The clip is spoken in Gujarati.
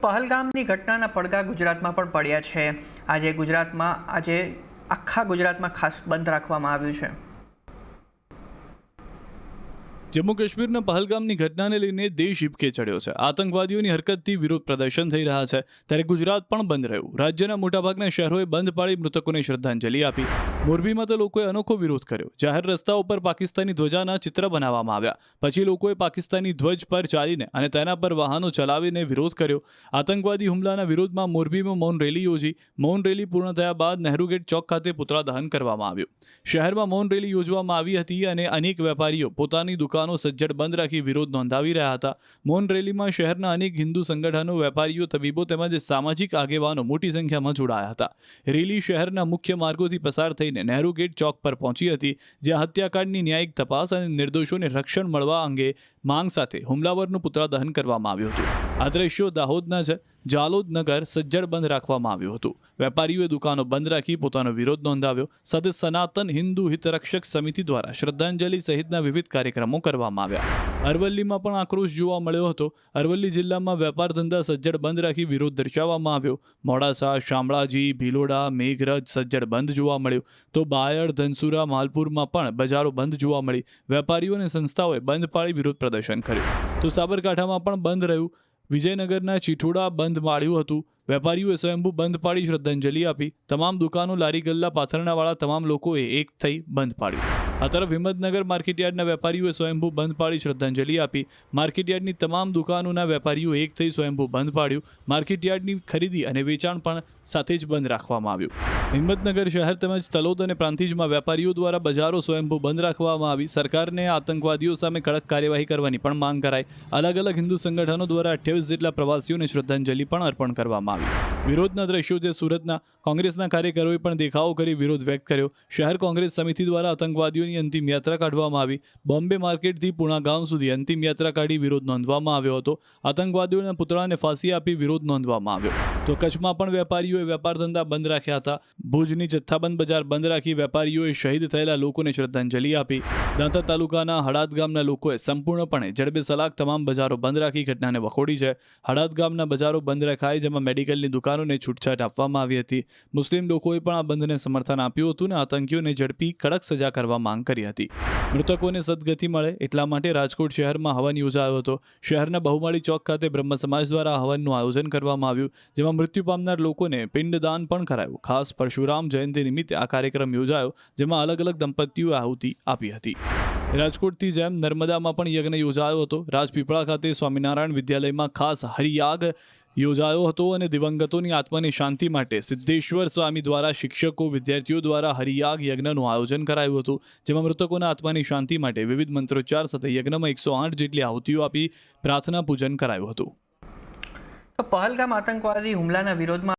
પહલગામની ઘટનાના પડઘા ગુજરાતમાં પણ પડ્યા છે। આજે આખા ગુજરાતમાં ખાસ બંધ રાખવામાં આવ્યું છે। જમ્મુ કાશ્મીરના પહલગામની ઘટનાને લઈને દેશ હિબકે ચડ્યો છે। આતંકવાદીઓની હરકતથી વિરોધ પ્રદર્શન થઈ રહ્યા છે, ત્યારે ગુજરાત પણ બંધ રહ્યું। રાજ્યના મોટાભાગના શહેરોએ બંધ પાળી મૃતકોને શ્રદ્ધાંજલિ આપી। મોરબીમાં તો લોકોએ અનોખો વિરોધ કર્યો। જાહેર રસ્તાઓ પર પાકિસ્તાની ધ્વજાના ચિત્ર બનાવવામાં આવ્યા। પછી લોકોએ પાકિસ્તાની ધ્વજ પર ચાલીને અને તેના પર વાહનો ચલાવીને વિરોધ કર્યો। આતંકવાદી હુમલાના વિરોધમાં મોરબીમાં મૌન રેલી યોજી। મૌન રેલી પૂર્ણ થયા બાદ નહેરુ ગેટ ચોક ખાતે પુતળા દહન કરવામાં આવ્યું। શહેરમાં મૌન રેલી યોજવામાં આવી હતી અને અનેક વેપારીઓ પોતાની દુકાનો સજ્જડ બંધ રાખી વિરોધ નોંધાવી રહ્યા હતા। મૌન રેલીમાં શહેરના અનેક હિન્દુ સંગઠનો, વેપારીઓ, તબીબો તેમજ સામાજિક આગેવાનો મોટી સંખ્યામાં જોડાયા હતા। રેલી શહેરના મુખ્ય માર્ગોથી પસાર થઈને નહેરુ ગેટ ચોક પર પહોંચી હતી, જ્યાં હત્યાકાંડની ન્યાયિક તપાસ અને નિર્દોષોને રક્ષણ મળવા અંગે માંગ સાથે હુમલાવરનું પુતળા દહન કરવામાં આવ્યું હતું। આ દ્રશ્યો દાહોદના છે। જાલોદ નગર સજ્જડ બંધ રાખવામાં આવ્યું હતું। વેપારીઓએ દુકાનો બંધ રાખી પોતાનો વિરોધ નોંધાવ્યો। સાથે સનાતન હિન્દુ હિતરક્ષક સમિતિ દ્વારા શ્રદ્ધાંજલિ સહિતના વિવિધ કાર્યક્રમો કરવામાં આવ્યા। અરવલ્લીમાં પણ આક્રોશ જોવા મળ્યો હતો। અરવલ્લી જિલ્લામાં વેપાર ધંધા સજ્જડ બંધ રાખી વિરોધ દર્શાવવામાં આવ્યો। મોડાસા, શામળાજી, ભીલોડા, મેઘરજ સજ્જડ બંધ જોવા મળ્યું, તો બાયડ, ધનસુરા, માલપુરમાં પણ બજારો બંધ જોવા મળી। વેપારીઓ અને સંસ્થાઓએ બંધ પાળી વિરોધ પ્રદર્શન કર્યું। તો સાબરકાંઠામાં પણ બંધ રહ્યું। વિજયનગરના ચીઠોડા બંધ પાળ્યું હતું। વેપારીઓએ સ્વયંભૂ બંધ પાડી શ્રદ્ધાંજલિ આપી। તમામ દુકાનો, લારી ગલ્લા પાથરણાવાળા તમામ લોકોએ એક થઈ બંધ પાડ્યું। આ તરફ હિંમતનગર માર્કેટયાર્ડના વેપારીઓએ સ્વયંભૂ બંધ પાડી શ્રદ્ધાંજલિ આપી। માર્કેટયાર્ડની તમામ દુકાનોના વેપારીઓ એક થઈ સ્વયંભૂ બંધ પાડ્યું। માર્કેટયાર્ડની ખરીદી અને વેચાણ પણ સાથે જ બંધ રાખવામાં આવ્યું। હિંમતનગર શહેર તેમજ તલોદ અને પ્રાંતિજમાં વેપારીઓ દ્વારા બજારો સ્વયંભૂ બંધ રાખવામાં આવી। સરકારને આતંકવાદીઓ સામે કડક કાર્યવાહી કરવાની પણ માંગ કરાઈ। અલગ અલગ હિન્દુ સંગઠનો દ્વારા 28 જેટલા પ્રવાસીઓને શ્રદ્ધાંજલિ પણ અર્પણ કરવામાં આવી। વિરોધના દ્રશ્યો જે સુરતના કોંગ્રેસના કાર્યકરોએ પણ દેખાવો કરી વિરોધ વ્યક્ત કર્યો। શહેર કોંગ્રેસ સમિતિ દ્વારા આતંકવાદીઓની અંતિમ યાત્રા કાઢવામાં આવી। બોમ્બે માર્કેટથી પુણા ગામ સુધી અંતિમ યાત્રા કાઢી વિરોધ નોંધવામાં આવ્યો હતો। આતંકવાદીઓના પુતળાને ફાંસી આપી વિરોધ નોંધવામાં આવ્યો। તો કચ્છમાં પણ વેપારીઓએ વેપાર ધંધા બંધ રાખ્યા હતા। ભુજની જથ્થાબંધ બજાર બંધ રાખી વેપારીઓએ શહીદ થયેલા લોકોને શ્રદ્ધાંજલિ આપી। દાંતા તાલુકાના હડાદ ગામના લોકોએ સંપૂર્ણપણે જડબે સલાક તમામ બજારો બંધ રાખી ઘટનાને વખોડી છે। હડાદ ગામના બજારો બંધ રખાય, જેમાં મેડિકલની દુકાનોને છૂટછાટ આપવામાં આવી હતી। મુસ્લિમ લોકોએ પણ આ બંધને સમર્થન આપ્યું હતું અને આતંકીઓને ઝડપી કડક સજા કરવા માંગ કરી હતી। મૃતકોને સદગતિ મળે એટલા માટે રાજકોટ શહેરમાં હવન યોજાયો હતો। શહેરના બહુમાળી ચોક ખાતે બ્રહ્મ સમાજ દ્વારા હવનનું આયોજન કરવામાં આવ્યું, જેમાં મૃત્યુ પામનાર લોકોને પિંડદાન પણ કરાયું। ખાસ પરશુરામ જયંતિ નિમિત્તે આ કાર્યક્રમ યોજાયો, જેમાં અલગ અલગ દંપતીઓએ આહુતિ આપી હતી। રાજકોટથી જેમ નર્મદામાં પણ યજ્ઞ યોજાયો હતો। રાજપીપળા ખાતે સ્વામિનારાયણ વિદ્યાલયમાં ખાસ હરિયાગ યોજાયો હતો અને દિવંગતોની આત્માની શાંતિ માટે સિદ્ધેશ્વર સ્વામી દ્વારા શિક્ષકો, વિદ્યાર્થીઓ દ્વારા હરિયાગ યજ્ઞનું આયોજન કરાયું હતું, જેમાં મૃતકોના આત્માની શાંતિ માટે વિવિધ મંત્રોચ્ચાર સાથે યજ્ઞમાં 108 જેટલી આહુતિઓ આપી પ્રાર્થના પૂજન કરાયું હતું। તો પહલગામ આતંકવાદી હુમલાના વિરોધમાં